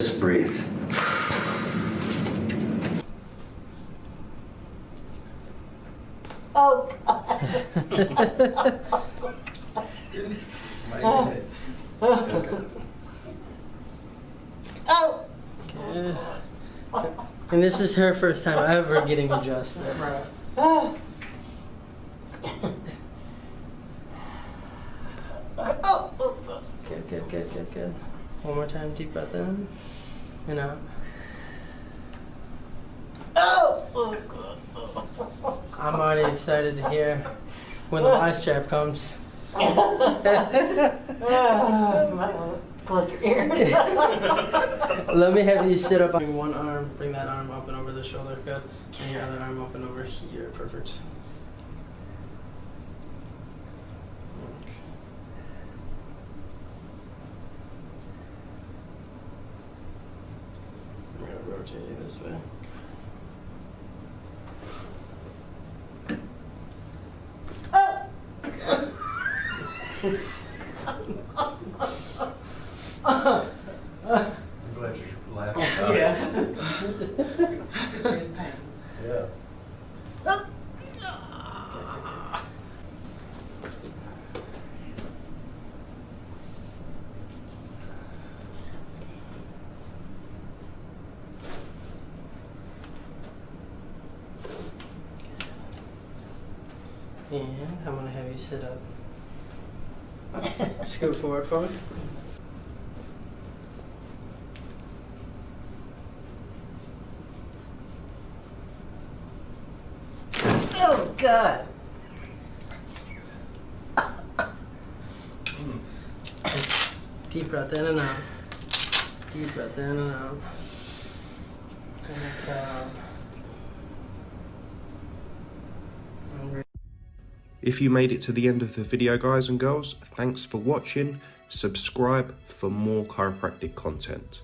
Just breathe. Oh, God. Oh. Okay. And this is her first time ever getting adjusted. Good. One more time, deep breath in and out. I'm already excited to hear when the Y strap comes. Plug your ears. Let me have you sit up on one arm, bring that arm up and over the shoulder, good. And your other arm up and over here, perfect. Okay. I'm going to rotate you this way. I'm glad you're laughing about Yeah. Yeah. And I'm going to have you sit up. Scoot forward for me. Oh, God. Deep breath in and out. Deep breath in and out. And exhale. If you made it to the end of the video, guys and girls, thanks for watching. Subscribe for more chiropractic content.